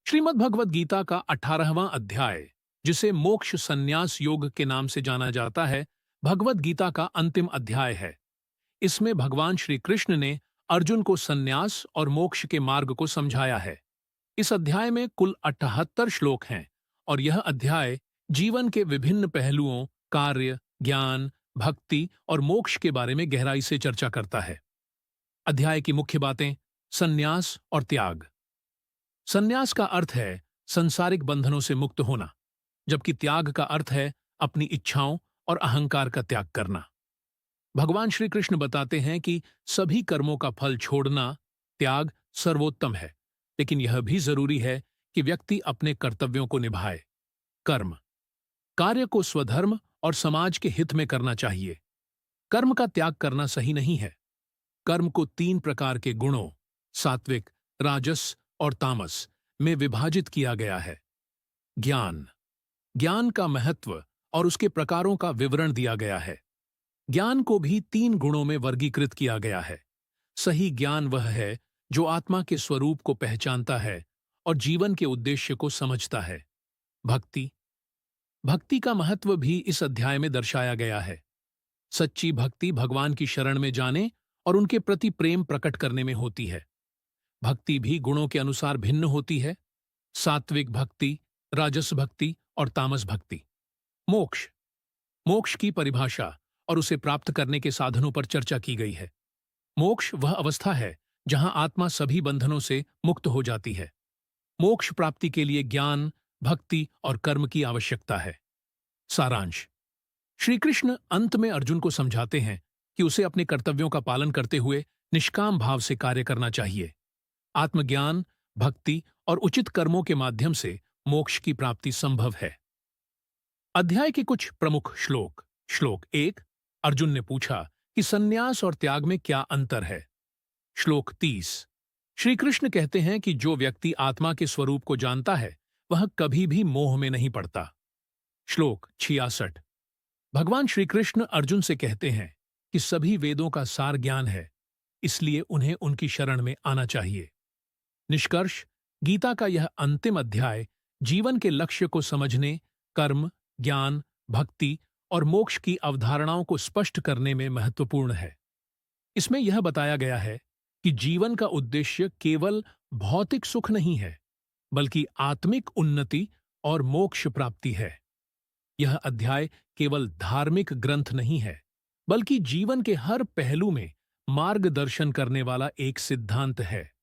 श्रीमद् भगवद गीता का 18वां अध्याय, जिसे मोक्ष संन्यास योग के नाम से जाना जाता है, भगवद गीता का अंतिम अध्याय है। इसमें भगवान श्री कृष्ण ने अर्जुन को संन्यास और मोक्ष के मार्ग को समझाया है। इस अध्याय में कुल 78 श्लोक हैं और यह अध्याय जीवन के विभिन्न पहलुओं, कार्य, ज्ञान, भक्ति और मोक्ष के बारे में गहराई से चर्चा करता है। अध्याय की मुख्य बातें: संन्यास और त्याग। संन्यास का अर्थ है संसारिक बंधनों से मुक्त होना, जबकि त्याग का अर्थ है अपनी इच्छाओं और अहंकार का त्याग करना। भगवान श्री कृष्ण बताते हैं कि सभी कर्मों का फल छोड़ना, त्याग सर्वोत्तम है, लेकिन यह भी जरूरी है कि व्यक्ति अपने कर्तव्यों को निभाए। कर्म, कार्य को स्वधर्म और समाज के हित में करना चाहिए। कर्म का त्याग करना सही नहीं है। कर्म को 3 प्रकार के गुणों, सात्विक, राजस और तामस, में विभाजित किया गया है। ज्ञान, ज्ञान का महत्व और उसके प्रकारों का विवरण दिया गया है। ज्ञान को भी 3 गुणों में वर्गीकृत किया गया है। सही ज्ञान वह है जो आत्मा के स्वरूप को पहचानता है और जीवन के उद्देश्य को समझता है। भक्ति, भक्ति का महत्व भी इस अध्याय में दर्शाया गया है। सच्ची भक्ति भगवान की शरण में जाने और उनके प्रति प्रेम प्रकट करने में होती है। भक्ति भी गुणों के अनुसार भिन्न होती है: सात्विक भक्ति, राजस भक्ति और तामस भक्ति। मोक्ष, मोक्ष की परिभाषा और उसे प्राप्त करने के साधनों पर चर्चा की गई है। मोक्ष वह अवस्था है जहां आत्मा सभी बंधनों से मुक्त हो जाती है। मोक्ष प्राप्ति के लिए ज्ञान, भक्ति और कर्म की आवश्यकता है। सारांश: श्री कृष्ण अंत में अर्जुन को समझाते हैं कि उसे अपने कर्तव्यों का पालन करते हुए निष्काम भाव से कार्य करना चाहिए। आत्मज्ञान, भक्ति और उचित कर्मों के माध्यम से मोक्ष की प्राप्ति संभव है। अध्याय के कुछ प्रमुख श्लोक। श्लोक 1, अर्जुन ने पूछा कि संन्यास और त्याग में क्या अंतर है। श्लोक 30, श्री कृष्ण कहते हैं कि जो व्यक्ति आत्मा के स्वरूप को जानता है वह कभी भी मोह में नहीं पड़ता। श्लोक 66, भगवान श्री कृष्ण अर्जुन से कहते हैं कि सभी वेदों का सार ज्ञान है, इसलिए उन्हें उनकी शरण में आना चाहिए। निष्कर्ष: गीता का यह अंतिम अध्याय जीवन के लक्ष्य को समझने, कर्म, ज्ञान, भक्ति और मोक्ष की अवधारणाओं को स्पष्ट करने में महत्वपूर्ण है। इसमें यह बताया गया है कि जीवन का उद्देश्य केवल भौतिक सुख नहीं है, बल्कि आत्मिक उन्नति और मोक्ष प्राप्ति है। यह अध्याय केवल धार्मिक ग्रंथ नहीं है, बल्कि जीवन के हर पहलू में मार्गदर्शन करने वाला एक सिद्धांत है।